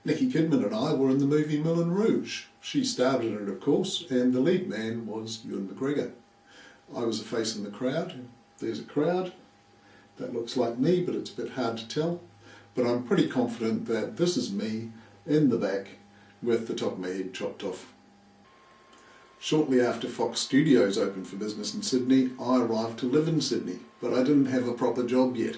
Nicki Kidman and I were in the movie Moulin Rouge. She starred in it, of course, and the lead man was Ewan McGregor. I was a face in the crowd. There's a crowd. That looks like me, but it's a bit hard to tell. But I'm pretty confident that this is me in the back with the top of my head chopped off. Shortly after Fox Studios opened for business in Sydney, I arrived to live in Sydney, but I didn't have a proper job yet.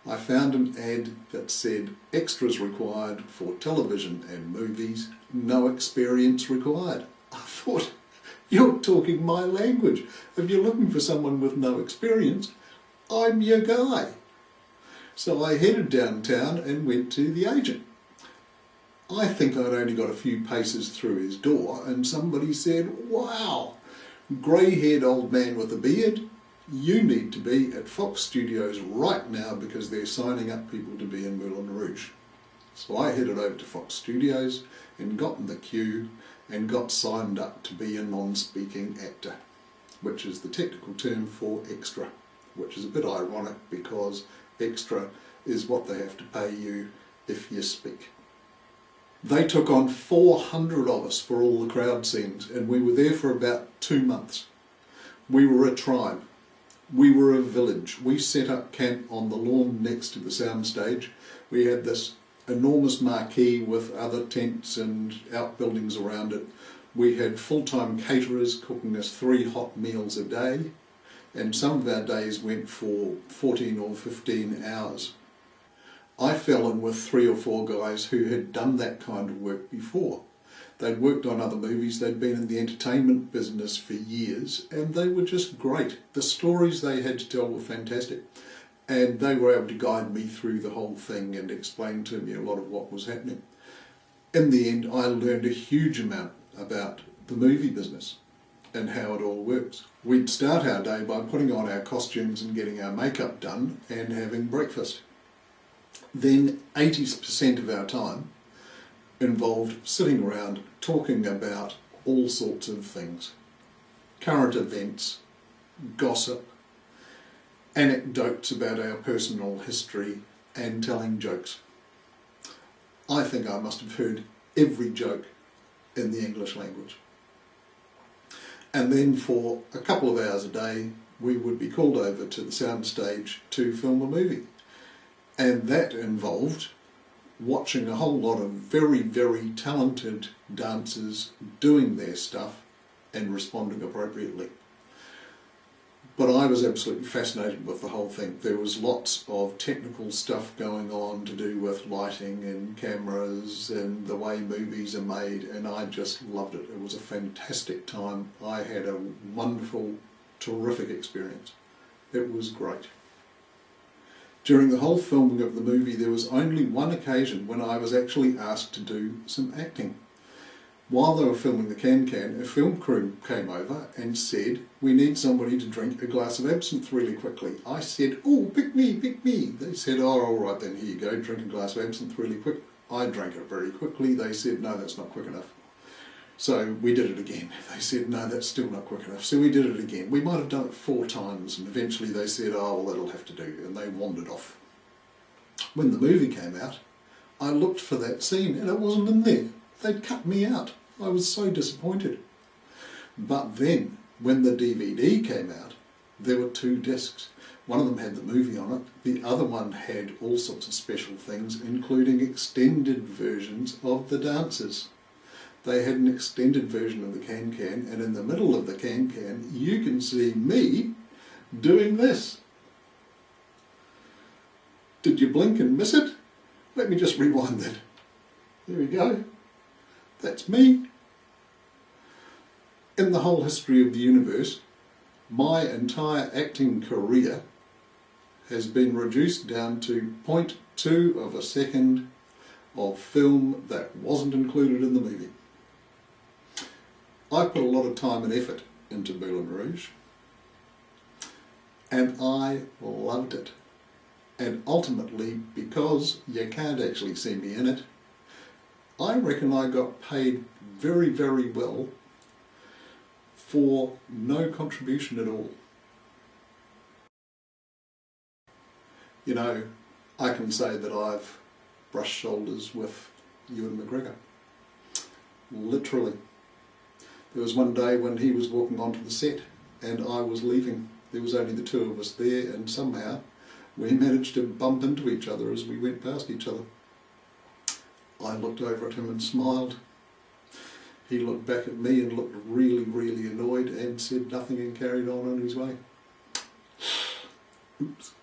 I found an ad that said extras required for television and movies, no experience required. I thought, you're talking my language. If you're looking for someone with no experience, I'm your guy. So I headed downtown and went to the agent. I think I'd only got a few paces through his door and somebody said, "Wow, grey-haired old man with a beard, you need to be at Fox Studios right now because they're signing up people to be in Moulin Rouge." So I headed over to Fox Studios and got in the queue and got signed up to be a non-speaking actor, which is the technical term for extra, which is a bit ironic because extra is what they have to pay you if you speak. They took on 400 of us for all the crowd scenes, and we were there for about 2 months. We were a tribe. We were a village. We set up camp on the lawn next to the soundstage. We had this enormous marquee with other tents and outbuildings around it. We had full-time caterers cooking us 3 hot meals a day, and some of our days went for 14 or 15 hours. I fell in with 3 or 4 guys who had done that kind of work before. They'd worked on other movies, they'd been in the entertainment business for years, and they were just great. The stories they had to tell were fantastic, and they were able to guide me through the whole thing and explain to me a lot of what was happening. In the end, I learned a huge amount about the movie business and how it all works. We'd start our day by putting on our costumes and getting our makeup done and having breakfast. Then 80% of our time involved sitting around talking about all sorts of things. Current events, gossip, anecdotes about our personal history, and telling jokes. I think I must have heard every joke in the English language. And then for a couple of hours a day, we would be called over to the soundstage to film a movie. And that involved watching a whole lot of very, very talented dancers doing their stuff and responding appropriately. But I was absolutely fascinated with the whole thing. There was lots of technical stuff going on to do with lighting and cameras and the way movies are made, and I just loved it. It was a fantastic time. I had a wonderful, terrific experience. It was great. During the whole filming of the movie, there was only one occasion when I was actually asked to do some acting. While they were filming the Can-Can, a film crew came over and said, "We need somebody to drink a glass of absinthe really quickly." I said, "Oh, pick me, pick me." They said, "Oh, all right then, here you go, drink a glass of absinthe really quick." I drank it very quickly. They said, "No, that's not quick enough." So we did it again. They said, "No, that's still not quick enough." So we did it again. We might have done it 4 times, and eventually they said, "Oh, well, that'll have to do," and they wandered off. When the movie came out, I looked for that scene, and it wasn't in there. They'd cut me out. I was so disappointed. But then, when the DVD came out, there were 2 discs. One of them had the movie on it, the other one had all sorts of special things, including extended versions of the dancers. They had an extended version of the Can-Can, and in the middle of the Can-Can, you can see me doing this. Did you blink and miss it? Let me just rewind that. There we go. That's me. In the whole history of the universe, my entire acting career has been reduced down to 0.2 of a second of film that wasn't included in the movie. I put a lot of time and effort into Moulin Rouge, and I loved it. And ultimately, because you can't actually see me in it, I reckon I got paid very, very well for no contribution at all. You know, I can say that I've brushed shoulders with Ewan McGregor. Literally. There was one day when he was walking onto the set and I was leaving. There was only the two of us there, and somehow we managed to bump into each other as we went past each other. I looked over at him and smiled. He looked back at me and looked really, really annoyed and said nothing and carried on his way. Oops.